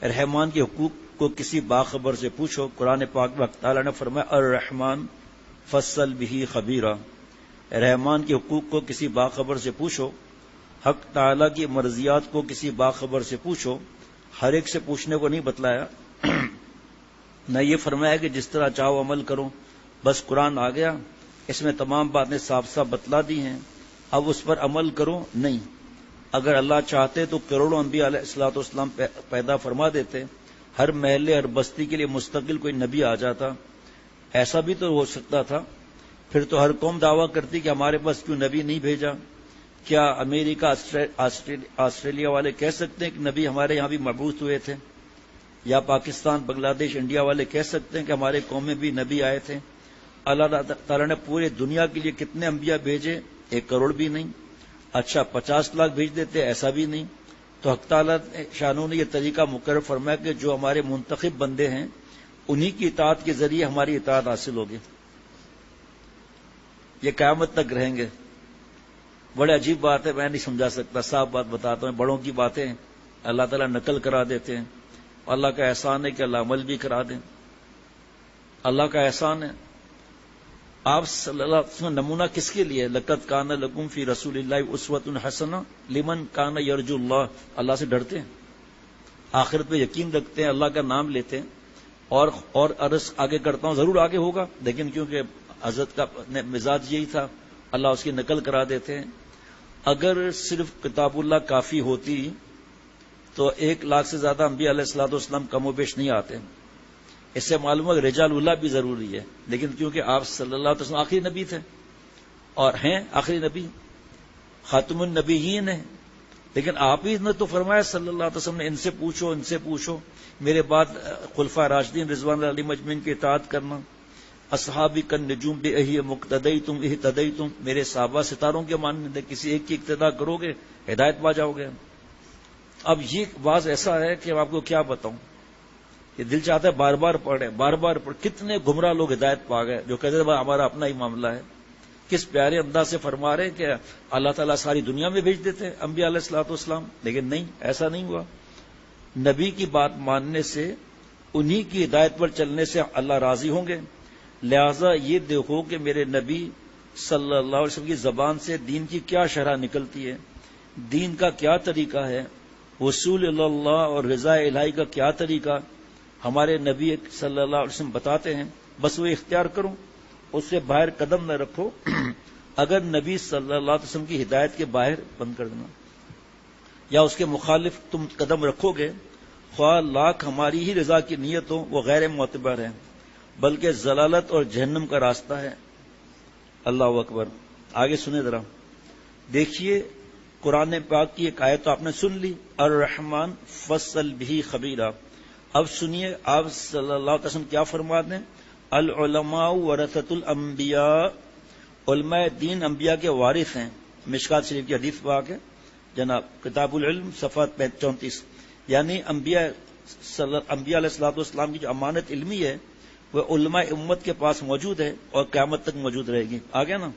رحمان کے حقوق کو کسی باخبر سے پوچھو. قرآن پاک میں حق تعالیٰ نے فرمایا الرحمن فصل بھی خبیرہ. رحمان کے حقوق کو کسی باخبر سے پوچھو. حق تعالیٰ کی مرضیات کو کسی باخبر سے پوچھو. ہر ایک سے پوچھنے کو نہیں بتلایا. نہ یہ فرمایا کہ جس طرح چاہو عمل کرو. بس قرآن آ گیا, اس میں تمام باتیں صاف صاف بتلا دی ہیں, اب اس پر عمل کرو. نہیں, اگر اللہ چاہتے تو کروڑوں انبیاء علیہ الصلوۃ والسلام پیدا فرما دیتے, ہر محلے ہر بستی کے لیے مستقل کوئی نبی آ جاتا. ایسا بھی تو ہو سکتا تھا. پھر تو ہر قوم دعویٰ کرتی کہ ہمارے پاس کیوں نبی نہیں بھیجا. کیا امریکہ آسٹریلیا والے کہہ سکتے ہیں کہ نبی ہمارے یہاں بھی مبعوث ہوئے تھے؟ یا پاکستان بنگلہ دیش انڈیا والے کہہ سکتے ہیں کہ ہمارے قوم میں بھی نبی آئے تھے؟ اللہ تعالیٰ نے پورے دنیا کے لیے کتنے انبیاء بھیجے؟ 1 کروڑ بھی نہیں. اچھا 50 لاکھ بھیج دیتے, ایسا بھی نہیں. تو حق تعالیٰ شانوں نے یہ طریقہ مقرر فرمایا کہ جو ہمارے منتخب بندے ہیں انہی کی اطاعت کے ذریعے ہماری اطاعت حاصل ہوگی. یہ قیامت تک رہیں گے. بڑے عجیب بات ہے, میں نہیں سمجھا سکتا. صاف بات بتاتا ہوں, بڑوں کی باتیں اللہ تعالیٰ نقل کرا دیتے ہیں. اللہ کا احسان ہے کہ اللہ عمل بھی کرا دیں. اللہ کا احسان ہے. آپ صلی اللہ علیہ وسلم نمونہ کس کے لیے؟ لقد کان لکم فی رسول اللہ اسوۃ حسنہ لمن کان یرجو اللہ. اللہ سے ڈرتے ہیں, آخرت پہ یقین رکھتے ہیں, اللہ کا نام لیتے ہیں. اور عرض آگے کرتا ہوں, ضرور آگے ہوگا, لیکن کیونکہ حضرت کا مزاج یہی تھا, اللہ اس کی نقل کرا دیتے ہیں. اگر صرف کتاب اللہ کافی ہوتی تو 1 لاکھ سے زیادہ انبیاء علیہ الصلوۃ والسلام کم و بیش نہیں آتے. اس سے معلوم ہے کہ رجال اللہ بھی ضروری ہے, لیکن کیونکہ آپ صلی اللہ علیہ وسلم آخری نبی تھے اور ہیں آخری نبی, خاتم النبیین ہیں, لیکن آپ ہی نے تو فرمایا صلی اللہ علیہ وسلم نے ان سے پوچھو ان سے پوچھو. میرے بعد خلفاء راشدین رضوان اللہ علیہم اجمعین کی اطاعت کرنا. اصحابی کن نجوم بِأَيِّهِمْ مُقْتَدَيْتُمْ اهْتَدَيْتُمْ. میرے صحابہ ستاروں کے مانند ہے, کسی ایک کی اقتداء کرو گے ہدایت پا جاؤ گے. اب یہ واز ایسا ہے کہ آپ کو کیا بتاؤں, یہ دل چاہتا ہے بار بار پڑھیں, بار بار پڑھ. کتنے گمراہ لوگ ہدایت پا گئے جو کہتے ہیں ہمارا اپنا ہی معاملہ ہے. کس پیارے انداز سے فرما رہے ہیں کہ اللہ تعالیٰ ساری دنیا میں بھیج دیتے ہیں انبیاء علیہ الصلوۃ والسلام, لیکن نہیں, ایسا نہیں ہوا. نبی کی بات ماننے سے, انہی کی ہدایت پر چلنے سے اللہ راضی ہوں گے. لہذا یہ دیکھو کہ میرے نبی صلی اللہ علیہ وسلم کی زبان سے دین کی کیا شرح نکلتی ہے, دین کا کیا طریقہ ہے, وصول اللہ اور رضا الہی کا کیا طریقہ ہمارے نبی صلی اللہ علیہ وسلم بتاتے ہیں. بس وہ اختیار کرو, اس سے باہر قدم نہ رکھو. اگر نبی صلی اللہ علیہ وسلم کی ہدایت کے باہر بند کر دینا یا اس کے مخالف تم قدم رکھو گے, خواہ لاکھ ہماری ہی رضا کی نیت ہو, وہ غیر معتبر ہے, بلکہ ضلالت اور جہنم کا راستہ ہے. اللہ اکبر. آگے سنیں ذرا, دیکھیے قرآن پاک کی ایک آیت تو آپ نے سن لی, الرحمن فصل بھی خبیرہ. اب سنیے آپ صلی اللہ علیہ وسلم کیا فرماتے ہیں, العلماء ورثۃ الانبیاء. علماء دین انبیاء کے وارث ہیں. مشکات شریف کی حدیث پاک ہے جناب, کتاب العلم صفحہ 34. یعنی انبیاء علیہ الصلوۃ والسلام کی جو امانت علمی ہے وہ علماء امت کے پاس موجود ہے اور قیامت تک موجود رہے گی. آگے نا,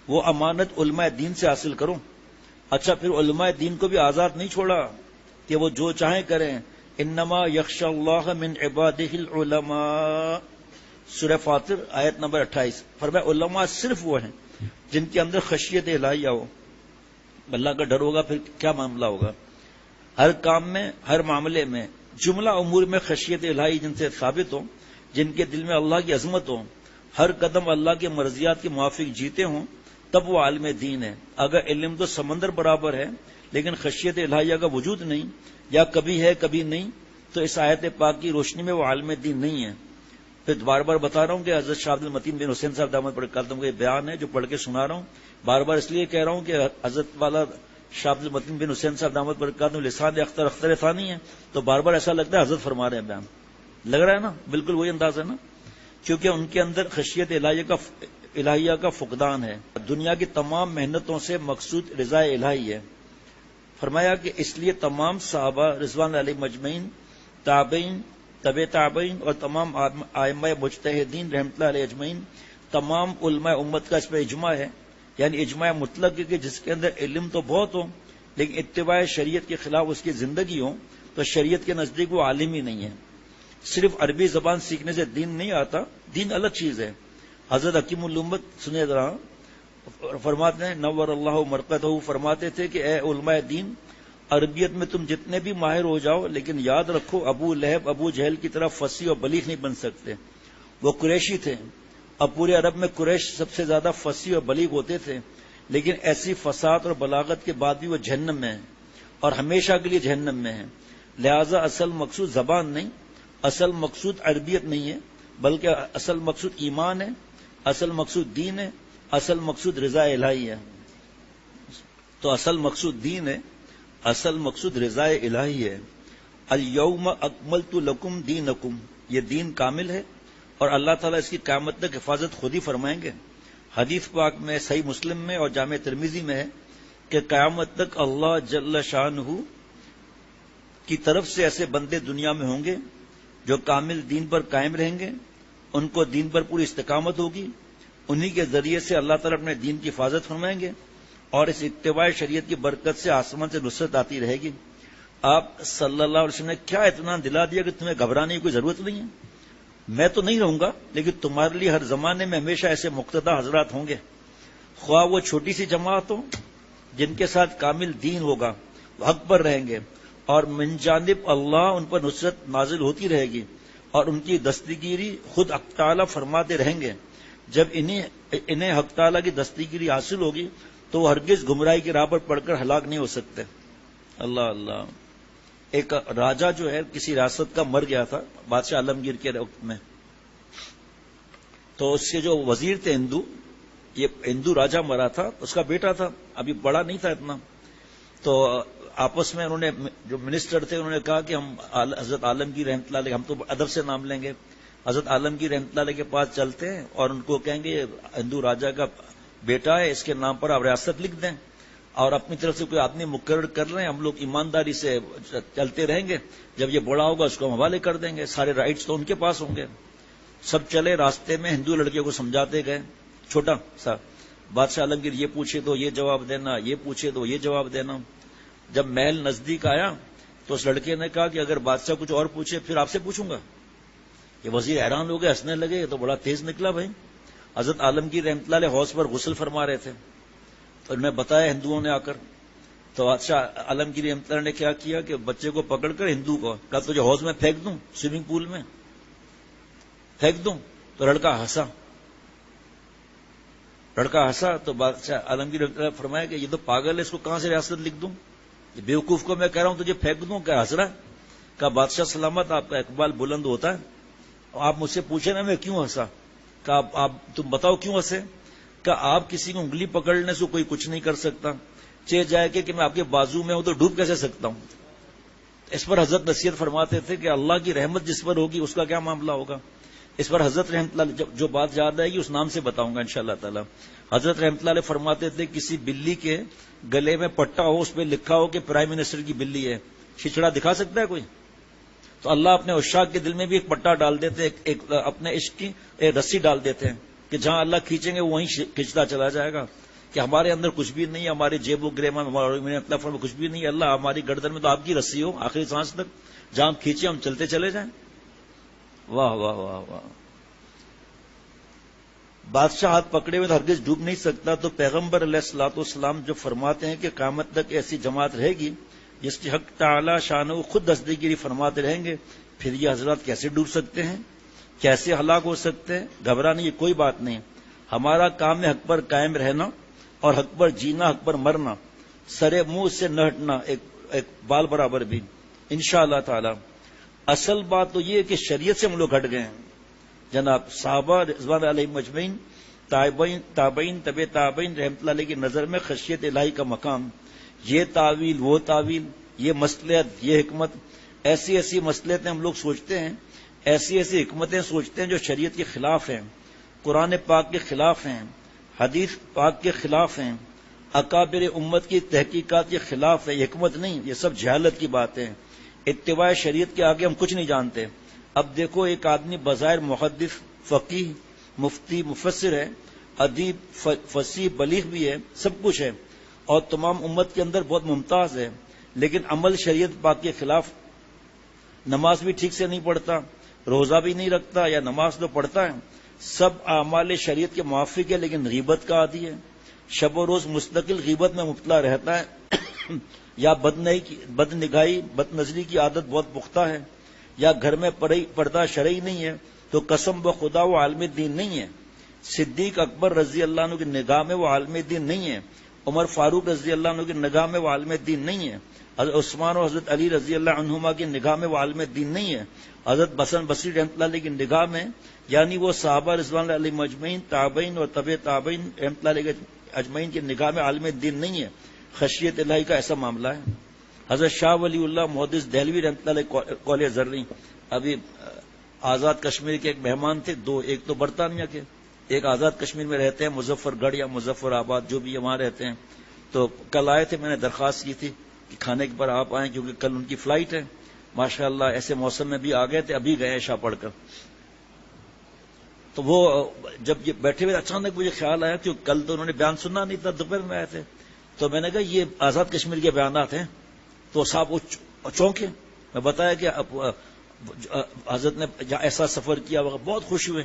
وہ امانت علماء دین سے حاصل کرو. اچھا پھر علماء دین کو بھی آزاد نہیں چھوڑا کہ وہ جو چاہیں کریں. انما یخشى اللہ من عباده العلماء, سورہ فاطر آیت نمبر 28. فرمایا علماء صرف وہ ہیں جن کے اندر خشیت الہیہ ہو, اللہ کا ڈر ہوگا, پھر کیا معاملہ ہوگا. ہر کام میں, ہر معاملے میں, جملہ امور میں خشیت الہی جن سے ثابت ہو, جن کے دل میں اللہ کی عظمت ہو, ہر قدم اللہ کے مرضیات کے موافق جیتے ہوں, تب وہ عالم دین ہے. اگر علم تو سمندر برابر ہے لیکن خشیت الہیہ کا وجود نہیں, یا کبھی ہے کبھی نہیں, تو اس آیت پاک کی روشنی میں وہ عالم دین نہیں ہے. پھر بار بار بتا رہا ہوں کہ حضرت شاہ عبد المتین بن حسین صاحب دامت برکاتہم کا یہ بیان ہے جو پڑھ کے سنا رہا ہوں. بار بار اس لیے کہہ رہا ہوں کہ حضرت والا شاہ عبد المتین بن حسین صاحب دامت برکاتہم لسان اختر ثانی ہے, تو بار بار ایسا لگتا ہے حضرت فرما رہے ہیں بیان. لگ رہا ہے نا, بالکل وہی انداز ہے نا, کیونکہ ان کے اندر خشیت الہیہ کا فقدان ہے. دنیا کی تمام محنتوں سے مقصود رضا الہی ہے. فرمایا کہ اس لیے تمام صحابہ رضوان علیہ مجمعین, تابعین, طبع تابعین اور تمام ائمہ مجتہدین رحمۃ اللہ علیہ اجمعین, تمام علماء امت کا اس پہ اجماع ہے. یعنی اجماع مطلق کہ جس کے اندر علم تو بہت ہو لیکن اتباع شریعت کے خلاف اس کی زندگی ہو, تو شریعت کے نزدیک وہ عالم ہی نہیں ہے. صرف عربی زبان سیکھنے سے دین نہیں آتا، دین الگ چیز ہے. حضرت حکیم الامت سنے ذرا، فرماتے ہیں نور اللہ مرقدہ، فرماتے تھے کہ اے علماء دین، عربیت میں تم جتنے بھی ماہر ہو جاؤ، لیکن یاد رکھو ابو لہب ابو جہل کی طرح فصیح اور بلیغ نہیں بن سکتے. وہ قریشی تھے، اب پورے عرب میں قریش سب سے زیادہ فصیح اور بلیغ ہوتے تھے، لیکن ایسی فصاحت اور بلاغت کے بعد بھی وہ جہنم میں ہیں اور ہمیشہ کے لیے جہنم میں ہیں. لہذا اصل مقصود زبان نہیں، اصل مقصود عربیت نہیں ہے، بلکہ اصل مقصود ایمان ہے، اصل مقصود دین ہے، اصل مقصود رضا الہی ہے. تو اصل مقصود دین ہے، اصل مقصود رضا الہی ہے. الیوم اکملت لکم دینکم، یہ دین کامل ہے اور اللہ تعالیٰ اس کی قیامت تک حفاظت خود ہی فرمائیں گے. حدیث پاک میں صحیح مسلم میں اور جامع ترمذی میں ہے کہ قیامت تک اللہ جل شانہ کی طرف سے ایسے بندے دنیا میں ہوں گے جو کامل دین پر قائم رہیں گے، ان کو دین پر پوری استقامت ہوگی، انہی کے ذریعے سے اللہ تعالیٰ اپنے دین کی حفاظت فرمائیں گے اور اس اتباع شریعت کی برکت سے آسمان سے نصرت آتی رہے گی. آپ صلی اللہ علیہ وسلم نے کیا اطمینان دلا دیا کہ تمہیں گھبرانے کی کوئی ضرورت نہیں ہے. میں تو نہیں رہوں گا، لیکن تمہارے لیے ہر زمانے میں ہمیشہ ایسے مقتدی حضرات ہوں گے، خواہ وہ چھوٹی سی جماعت ہو جن کے ساتھ کامل دین ہوگا، وہ حق پر رہیں گے اور من جانب اللہ ان پر نصرت نازل ہوتی رہے گی اور ان کی دستگیری خود حق تعالیٰ فرماتے رہیں گے. جب انہیں حق تعالیٰ کی دستگیری حاصل ہوگی تو وہ ہرگز گمراہی کی راہ پر پڑ کر ہلاک نہیں ہو سکتے. اللہ اللہ. ایک راجہ جو ہے کسی ریاست کا مر گیا تھا بادشاہ عالمگیر کے وقت میں، تو اس کے جو وزیر تھے ہندو، یہ ہندو راجہ مرا تھا، اس کا بیٹا تھا، ابھی بڑا نہیں تھا اتنا، تو آپس میں انہوں نے جو منسٹر تھے انہوں نے کہا کہ ہم حضرت عالمگیر رحمۃ اللہ علیہ، ہم تو ادب سے نام لیں گے، حضرت عالمگیر رحمۃ اللہ علیہ کے پاس چلتے ہیں اور ان کو کہیں گے ہندو راجہ کا بیٹا ہے، اس کے نام پر آپ ریاست لکھ دیں اور اپنی طرف سے کوئی آدمی مقرر کر رہے ہیں، ہم لوگ ایمانداری سے چلتے رہیں گے، جب یہ بڑا ہوگا اس کو ہم حوالے کر دیں گے، سارے رائٹس تو ان کے پاس ہوں گے. سب چلے، راستے میں ہندو لڑکے کو سمجھاتے گئے، چھوٹا سا، بادشاہ عالمگیر یہ پوچھے تو یہ جواب دینا، یہ پوچھے تو یہ جواب دینا. جب محل نزدیک آیا تو اس لڑکے نے کہا کہ اگر بادشاہ کچھ اور پوچھے پھر آپ سے پوچھوں گا. یہ وزیر حیران ہو گئے، ہنسنے لگے، یہ تو بڑا تیز نکلا بھائی. حضرت عالمگیر رحمۃ اللہ علیہ حوض پر غسل فرما رہے تھے، تو انہیں بتایا ہندوؤں نے آ کر، تو بادشاہ عالمگیر رحمۃ اللہ نے کیا کیا کہ بچے کو پکڑ کر ہندو کو کہا تجھے حوض میں پھینک دوں، سوئمنگ پول میں پھینک دوں. تو لڑکا ہنسا تو بادشاہ عالمگیر رحمۃ اللہ نے فرمایا کہ یہ تو پاگل ہے، اس کو کہاں سے ریاست لکھ دوں، یہ بیوقوف کو میں کہہ رہا ہوں تجھے پھینک دوں، کیا ہنس رہا ہے. کہا بادشاہ سلامت، آپ کا اقبال بلند ہوتا ہے، آپ مجھ سے پوچھے نا میں کیوں ہنسا. کہا آپ تم بتاؤ کیوں ہنسے. کہا آپ کسی کو انگلی پکڑنے سے کوئی کچھ نہیں کر سکتا، چہ جائے کہ میں آپ کے بازو میں ہوں تو ڈوب کیسے سکتا ہوں. اس پر حضرت نصیحت فرماتے تھے کہ اللہ کی رحمت جس پر ہوگی اس کا کیا معاملہ ہوگا. اس پر حضرت رحمت اللہ جو بات یاد آئے گی اس نام سے بتاؤں گا انشاءاللہ تعالی. حضرت رحمت اللہ علیہ فرماتے تھے کسی بلی کے گلے میں پٹا ہو، اس پہ لکھا ہو کہ پرائم منسٹر کی بلی ہے، چھچڑا دکھا سکتا ہے کوئی؟ تو اللہ اپنے عشاق کے دل میں بھی ایک پٹا ڈال دیتے، ایک اپنے عشق کی ایک رسی ڈال دیتے ہیں کہ جہاں اللہ کھینچیں گے وہیں کھینچتا چلا جائے گا، کہ ہمارے اندر کچھ بھی نہیں ہے، ہمارے جیب و گریما میں کچھ بھی نہیں ہے، اللہ ہماری گردن میں تو آپ کی رسی ہو آخری سانس تک، جہاں ہم کھینچے ہم چلتے چلے جائیں. واہ واہ واہ واہ. بادشاہ ہاتھ پکڑے ہوئے تو ہرگز ڈوب نہیں سکتا. تو پیغمبر علیہ الصلوۃ والسلام جو فرماتے ہیں کہ قیامت تک ایسی جماعت رہے گی جس کی حق تعالی شانہ خود دستگیری فرماتے رہیں گے، پھر یہ حضرات کیسے ڈوب سکتے ہیں، کیسے ہلاک ہو سکتے ہیں؟ گھبرانے کی کوئی بات نہیں. ہمارا کام ہے حق پر قائم رہنا اور حق پر جینا، حق پر مرنا، سرے منہ سے نہ ہٹنا ایک بال برابر بھی انشاءاللہ تعالی. اصل بات تو یہ ہے کہ شریعت سے ہم لوگ ہٹ گئے ہیں. جناب صحابہ رضوان علیہم مجمعین، تابعین طب تابعین رحمۃ اللہ علیہ کی نظر میں خشیت الہی کا مقام، یہ تعویل وہ تعویل، یہ مصلحت یہ حکمت، ایسی ایسی مصلحتیں ہم لوگ سوچتے ہیں، ایسی ایسی حکمتیں سوچتے ہیں جو شریعت کے خلاف ہیں، قرآن پاک کے خلاف ہیں، حدیث پاک کے خلاف ہیں، اکابر امت کی تحقیقات کے خلاف ہے. یہ حکمت نہیں، یہ سب جہالت کی باتیں. اتباع شریعت کے آگے ہم کچھ نہیں جانتے. اب دیکھو ایک آدمی بظاہر محدث، فقیہ، مفتی، مفسر ہے، ادیب، فصیح، بلیغ بھی ہے، سب کچھ ہے اور تمام امت کے اندر بہت ممتاز ہے، لیکن عمل شریعت پاک کے خلاف نماز بھی ٹھیک سے نہیں پڑھتا، روزہ بھی نہیں رکھتا یا نماز تو پڑھتا ہے، سب اعمال شریعت کے موافق ہے لیکن غیبت کا عادی ہے، شب و روز مستقل غیبت میں مبتلا رہتا ہے، یا بد نگاہی بد نظری کی عادت بہت پختہ ہے، یا گھر میں پردہ شرعی نہیں ہے، تو قسم بخدا وہ عالم دین نہیں ہے۔ صدیق اکبر رضی اللہ عنہ کی نگاہ میں وہ عالم دین نہیں ہے، عمر فاروق رضی اللہ عنہ کی نگاہ میں وہ عالم دین نہیں ہے، حضرت عثمان و حضرت علی رضی اللہ عنہما کی نگاہ میں وہ عالم دین نہیں ہے، حضرت حسن بصری رحمۃ اللہ علیہ کی نگاہ میں، یعنی وہ صحابہ رضوان اللہ علیہم اجمعین، تابعین اور طبع تابعین رحمۃ اللہ علیہ اجمعین کی نگاہ میں عالم دین نہیں ہے۔ خشیت الہی کا ایسا معاملہ ہے۔ حضرت شاہ ولی اللہ محدث دہلوی رحمۃ اللہ علیہ قول زرعی، ابھی آزاد کشمیر کے ایک مہمان تھے، دو، ایک تو برطانیہ کے، ایک آزاد کشمیر میں رہتے ہیں، مظفر گڑھ یا مظفر آباد جو بھی وہاں رہتے ہیں، تو کل آئے تھے، میں نے درخواست کی تھی کہ کھانے پر آپ آئیں کیونکہ کل ان کی فلائٹ ہے۔ ماشاءاللہ ایسے موسم میں بھی آ گئے تھے، ابھی گئے عشاء پڑھ کر۔ تو وہ جب یہ بیٹھے ہوئے اچانک مجھے خیال آیا کہ کل تو انہوں نے بیان سننا نہیں تھا، دوپہر میں آئے تھے، تو میں نے کہا یہ آزاد کشمیر کے بیانات ہیں، تو صاحب وہ چونکے، میں بتایا کہ حضرت نے ایسا سفر کیا، بہت خوش ہوئے،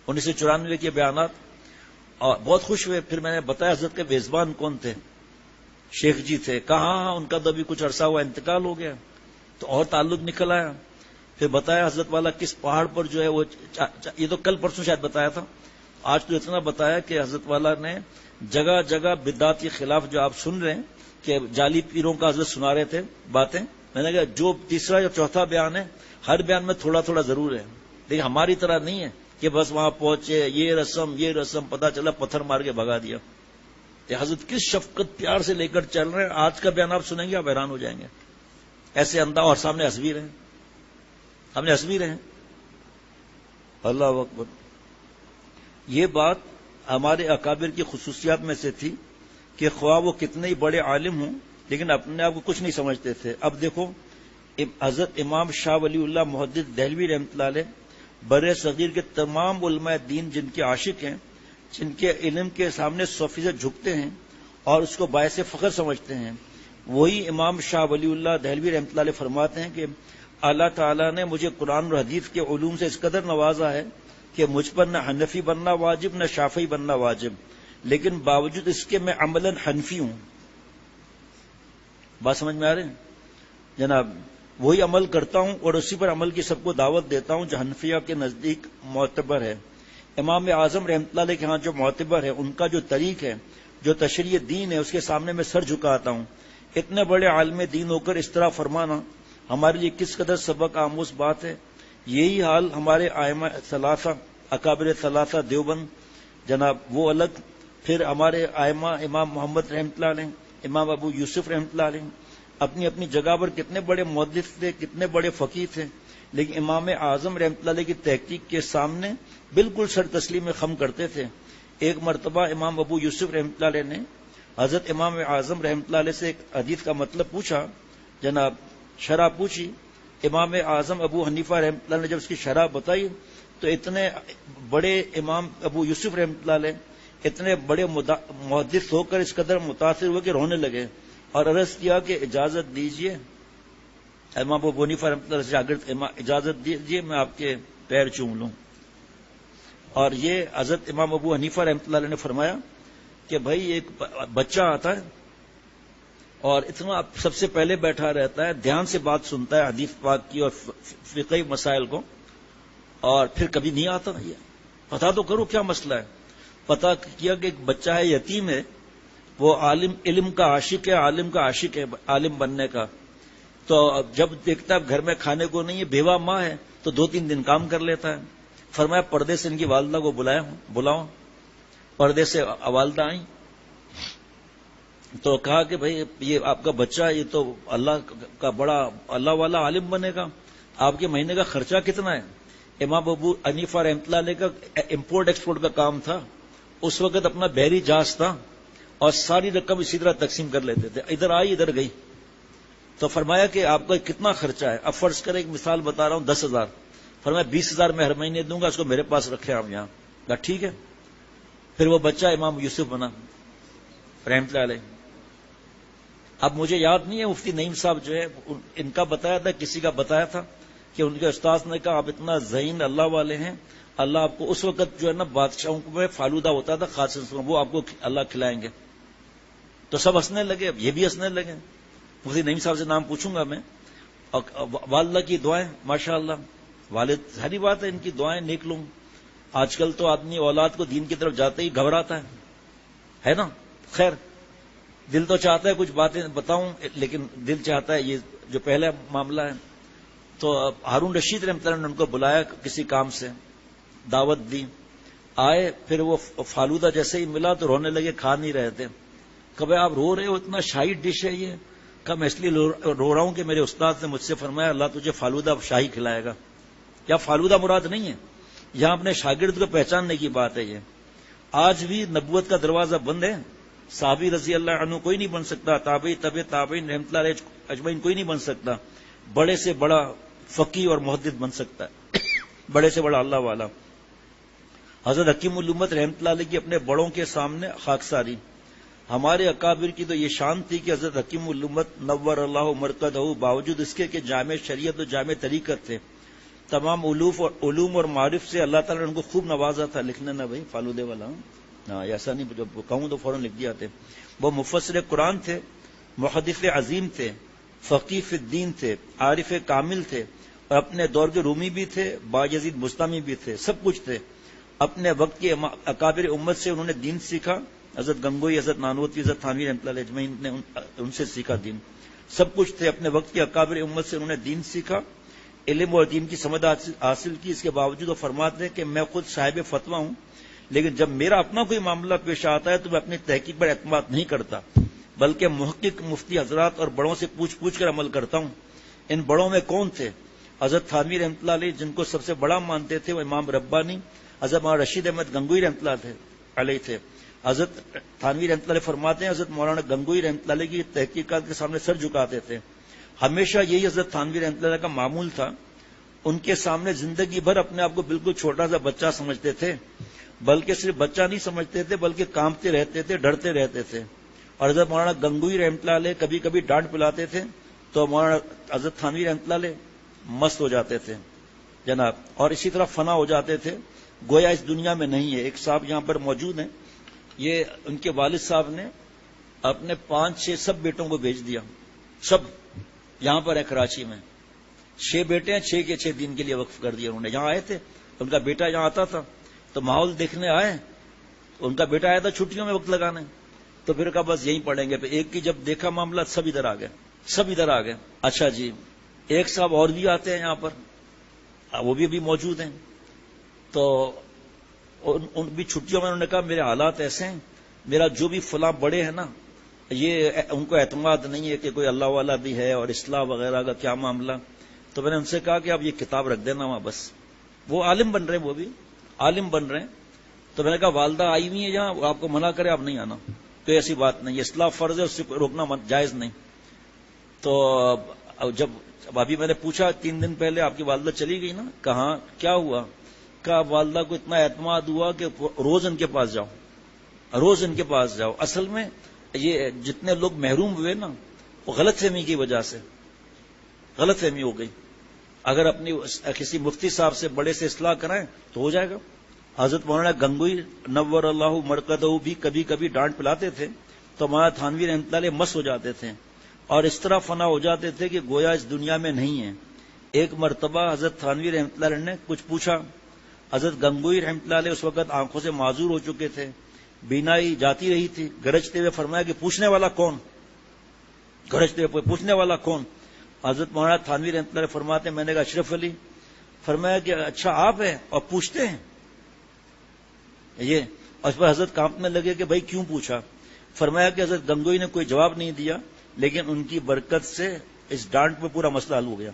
1994 کے بیانات، اور بہت خوش ہوئے۔ پھر میں نے بتایا حضرت کے میزبان کون تھے، شیخ جی تھے، کہا ان کا تو ابھی کچھ عرصہ ہوا انتقال ہو گیا، تو اور تعلق نکل آیا۔ پھر بتایا حضرت والا کس پہاڑ پر جو ہے وہ، یہ تو کل پرسوں شاید بتایا تھا، آج تو اتنا بتایا کہ حضرت والا نے جگہ جگہ بدعت کے خلاف جو آپ سن رہے ہیں کہ جعلی پیروں کا حضرت سنا رہے تھے باتیں، میں نے کہا جو تیسرا یا چوتھا بیان ہے ہر بیان میں تھوڑا تھوڑا ضرور ہے، لیکن ہماری طرح نہیں ہے کہ بس وہاں پہنچے یہ رسم پتہ چلا پتھر مار کے بھگا دیا۔ کہ حضرت کس شفقت پیار سے لے کر چل رہے ہیں، آج کا بیان آپ سنیں گے آپ حیران ہو جائیں گے، ایسے انداز، اور سامنے ہنس بھی رہے ہیں، ہم نے ہنس بھی رہے ہیں۔ اللہ اکبر۔ یہ بات ہمارے اکابر کی خصوصیات میں سے تھی کہ خواہ وہ کتنے ہی بڑے عالم ہوں لیکن اپنے آپ کو کچھ نہیں سمجھتے تھے۔ اب دیکھو حضرت امام شاہ ولی اللہ محدث دہلوی رحمۃ اللہ علیہ بر صغیر کے تمام علماء دین جن کے عاشق ہیں، جن کے علم کے سامنے 100% جھکتے ہیں اور اس کو باعث فخر سمجھتے ہیں، وہی امام شاہ ولی اللہ دہلوی رحمۃ اللہ علیہ فرماتے ہیں کہ اللہ تعالیٰ نے مجھے قرآن اور حدیث کے علوم سے اس قدر نوازا ہے کہ مجھ پر نہ حنفی بننا واجب نہ شافعی بننا واجب، لیکن باوجود اس کے میں عملاً حنفی ہوں۔ بات سمجھ میں آ رہے ہیں جناب؟ وہی عمل کرتا ہوں اور اسی پر عمل کی سب کو دعوت دیتا ہوں جو حنفیہ کے نزدیک معتبر ہے۔ امام اعظم رحمۃ اللہ علیہ کے ہاں جو معتبر ہے، ان کا جو طریق ہے، جو تشریع دین ہے، اس کے سامنے میں سر جھکاتا ہوں۔ اتنے بڑے عالم دین ہو کر اس طرح فرمانا ہمارے لیے کس قدر سبق آموز بات ہے۔ یہی حال ہمارے ائمہ ثلاثہ، اکابر ثلاثہ دیوبند جناب وہ الگ، پھر ہمارے ائمہ امام محمد رحمۃ اللہ علیہ، امام ابو یوسف رحمۃ اللہ علیہ اپنی اپنی جگہ پر کتنے بڑے محدث تھے، کتنے بڑے فقیہ تھے، لیکن امام اعظم رحمۃ اللہ علیہ کی تحقیق کے سامنے بالکل سر تسلیم خم کرتے تھے۔ ایک مرتبہ امام ابو یوسف رحمۃ اللہ علیہ نے حضرت امام اعظم رحمۃ اللہ علیہ سے ایک حدیث کا مطلب پوچھا، جناب شرح پوچھی۔ امام اعظم ابو حنیفہ رحمۃ اللہ نے جب اس کی شرح بتائی تو اتنے بڑے امام ابو یوسف رحمۃ اللہ علیہ اتنے بڑے محدث ہو کر اس قدر متاثر ہوئے کہ رونے لگے اور عرض کیا کہ اجازت دیجئے، امام ابو حنیفہ رحمۃ اللہ سے شاگرد، اجازت دیجئے میں آپ کے پیر چوم لوں۔ اور یہ حضرت امام ابو حنیفہ رحمۃ اللہ علیہ نے فرمایا کہ بھائی ایک بچہ آتا ہے اور اتنا سب سے پہلے بیٹھا رہتا ہے، دھیان سے بات سنتا ہے حدیث پاک کی اور فقہی مسائل کو، اور پھر کبھی نہیں آتا۔ یہ پتہ تو کرو کیا مسئلہ ہے۔ پتہ کیا کہ ایک بچہ ہے، یتیم ہے، وہ عالم، علم کا عاشق ہے، عالم کا عاشق ہے، عالم بننے کا، تو جب دیکھتا ہے گھر میں کھانے کو نہیں ہے، بیوہ ماں ہے، تو 2-3 دن کام کر لیتا ہے۔ فرمایا پردے سے ان کی والدہ کو بلاؤ۔ پردے سے والدہ آئیں تو کہا کہ بھئی یہ آپ کا بچہ، یہ تو اللہ کا بڑا اللہ والا عالم بنے گا، آپ کے مہینے کا خرچہ کتنا ہے؟ امام ابو حنیفہ رحمۃ اللہ علیہ کا امپورٹ ایکسپورٹ کا کام تھا، اس وقت اپنا بحری جہاز تھا اور ساری رقم اسی طرح تقسیم کر لیتے تھے، ادھر آئی ادھر گئی۔ تو فرمایا کہ آپ کا کتنا خرچہ ہے؟ اب فرض کریں ایک مثال بتا رہا ہوں، 10,000۔ فرمایا 20,000 میں ہر مہینے دوں گا، اس کو میرے پاس رکھے آپ یہاں۔ کہا ٹھیک ہے۔ پھر وہ بچہ امام یوسف بنا رحمۃ اللہ علیہ۔ اب مجھے یاد نہیں ہے، مفتی نعیم صاحب جو ہے ان کا بتایا تھا، کسی کا بتایا تھا، کہ ان کے استاذ نے کہا آپ اتنا ذہین اللہ والے ہیں، اللہ آپ کو اس وقت جو ہے نا بادشاہوں میں فالودہ ہوتا تھا خاص، وہ آپ کو اللہ کھلائیں گے. تو سب ہنسنے لگے، یہ بھی ہنسنے لگے. مفتی نعیم صاحب سے نام پوچھوں گا میں. اور والدہ کی دعائیں ماشاء اللہ، والد ساری بات ہے ان کی دعائیں نیک لوں. آج کل تو آدمی اولاد کو دین کی طرف جاتے ہی گھبراتا ہے نا. خیر، دل تو چاہتا ہے کچھ باتیں بتاؤں، لیکن دل چاہتا ہے یہ جو پہلا معاملہ ہے. تو ہارون رشید رحمۃ اللہ نے ان کو بلایا کسی کام سے، دعوت دی، آئے. پھر وہ فالودہ جیسے ہی ملا تو رونے لگے، کھا نہیں رہے تھے. کبھی آپ رو رہے ہو، اتنا شاہی ڈش ہے یہ. کہ میں اس لیے رو رہا ہوں کہ میرے استاد نے مجھ سے فرمایا اللہ تجھے فالودہ شاہی کھلائے گا. یا فالودہ مراد نہیں ہے، یہاں اپنے شاگرد کو پہچاننے کی بات ہے. یہ آج بھی نبوت کا دروازہ بند ہے. صحابی رضی اللہ عنہ کوئی نہیں بن سکتا، تابعی تابعین رحمۃ اللہ علیہ اجمعین کوئی نہیں بن سکتا. بڑے سے بڑا فقیہ اور محدث بن سکتا ہے، بڑے سے بڑا اللہ والا. حضرت حکیم الامت رحمۃ اللہ علیہ کی اپنے بڑوں کے سامنے خاکساری. ہمارے اکابر کی تو یہ شان تھی کہ حضرت حکیم الامت نور اللہ مرکزہ، باوجود اس کے کہ جامع شریعت و جامع طریقت تھے، تمام علوم اور معارف سے اللہ تعالیٰ نے ان کو خوب نوازا تھا. لکھنے نہ بھائی فالودے والا، ہاں ایسا نہیں، جب کہوں تو فوراً لکھ دیا تھے. وہ مفسر قرآن تھے، محدث عظیم تھے، فقیہ فی الدین تھے، عارف کامل تھے، اور اپنے دور کے رومی بھی تھے، باجزید بستامی بھی تھے، سب کچھ تھے. اپنے وقت کے اکابر امت سے انہوں نے دین سیکھا. حضرت گنگوئی، حضرت نانوتوی، حضرت تھانوی رحمۃ اللہ علیہ اجمعین نے ان سے سیکھا دین. سب کچھ تھے، اپنے وقت کے اکابر امت سے انہوں نے دین سیکھا، علم اور دین کی سمجھ حاصل کی. اس کے باوجود وہ فرماتے ہیں کہ میں خود صاحب فتویٰ ہوں، لیکن جب میرا اپنا کوئی معاملہ پیش آتا ہے تو میں اپنی تحقیق پر اعتماد نہیں کرتا، بلکہ محقق مفتی حضرات اور بڑوں سے پوچھ کر عمل کرتا ہوں. ان بڑوں میں کون تھے؟ حضرت تھانوی رحمۃ اللہ علیہ، جن کو سب سے بڑا مانتے تھے وہ امام ربانی حضرت مولانا رشید احمد گنگوئی رحمۃ اللہ علیہ تھے. حضرت تھانوی رحمۃ اللہ علیہ فرماتے ہیں حضرت مولانا گنگوئی رحمۃ اللہ علیہ کی تحقیقات کے سامنے سر جھکاتے تھے. ہمیشہ یہی حضرت تھانوی رحمۃ اللہ کا معمول تھا. ان کے سامنے زندگی بھر اپنے آپ کو بالکل چھوٹا سا بچہ سمجھتے تھے، بلکہ صرف بچہ نہیں سمجھتے تھے بلکہ کانپتے رہتے تھے، ڈرتے رہتے تھے. اور حضرت مولانا گنگوئی رحمۃ اللہ علیہ کبھی کبھی ڈانٹ پلاتے تھے تو مولانا حضرت تھانوی رحمۃ اللہ علیہ مست ہو جاتے تھے جناب، اور اسی طرح فنا ہو جاتے تھے، گویا اس دنیا میں نہیں ہے. ایک صاحب یہاں پر موجود ہیں، یہ ان کے والد صاحب نے اپنے 5-6 سب بیٹوں کو بھیج دیا، سب یہاں پر ہے کراچی میں. 6 بیٹے ہیں، 6 کے 6 دن کے لیے وقف کر دیا انہوں نے. یہاں آئے تھے، ان کا بیٹا یہاں آتا تھا تو ماحول دیکھنے آئے، ان کا بیٹا آیا تھا چھٹیوں میں وقت لگانے، تو پھر کہا بس یہیں پڑھیں گے. پھر ایک کی جب دیکھا معاملہ سب ادھر آ گئے، سب ادھر آ گئے. اچھا جی، ایک صاحب اور بھی آتے ہیں یہاں پر، وہ بھی ابھی موجود ہیں. تو ان بھی چھٹیوں میں انہوں نے کہا میرے حالات ایسے ہیں، میرا جو بھی فلاں بڑے ہیں نا، یہ ان کو اعتماد نہیں ہے کہ کوئی اللہ والا بھی ہے اور اصلاح وغیرہ کا کیا معاملہ. تو میں نے ان سے کہا کہ آپ یہ کتاب رکھ دینا وہاں، بس. وہ عالم بن رہے ہیں، وہ بھی عالم بن رہے ہیں. تو میں نے کہا والدہ آئی ہوئی ہے یہاں، آپ کو منع کرے آپ نہیں آنا، تو ایسی بات نہیں، اصلاح فرض ہے، اس سے روکنا جائز نہیں. تو جب ابھی میں نے پوچھا 3 دن پہلے آپ کی والدہ چلی گئی نا، کہاں کیا ہوا؟ کہا والدہ کو اتنا اعتماد ہوا کہ روز ان کے پاس جاؤ، روز ان کے پاس جاؤ. اصل میں یہ جتنے لوگ محروم ہوئے نا، وہ غلط فہمی کی وجہ سے غلط فہمی ہو گئی. اگر اپنی کسی مفتی صاحب سے بڑے سے اصلاح کرائیں تو ہو جائے گا. حضرت مولانا گنگوئی نور اللہ مرکزہ بھی کبھی کبھی ڈانٹ پلاتے تھے تو مولانا تھانوی رحمۃ اللہ علیہ مست ہو جاتے تھے اور اس طرح فنا ہو جاتے تھے کہ گویا اس دنیا میں نہیں ہے. ایک مرتبہ حضرت تھانوی رحمۃ اللہ علیہ نے کچھ پوچھا. حضرت گنگوئی رحمۃ اللہ علیہ اس وقت آنکھوں سے معذور ہو چکے تھے، بینائی جاتی رہی تھی. گرجتے ہوئے فرمایا کہ پوچھنے والا کون؟ گرجتے ہوئے پوچھنے والا کون؟ حضرت مولانا تھانوی رحمۃ اللہ علیہ فرماتے میں نے کہا اشرف علی. فرمایا کہ اچھا آپ ہیں اور پوچھتے ہیں یہ؟ اور اس پر حضرت کانپنے لگے کہ بھائی کیوں پوچھا؟ فرمایا کہ حضرت گنگوئی نے کوئی جواب نہیں دیا، لیکن ان کی برکت سے اس ڈانٹ میں پورا مسئلہ حل ہو گیا.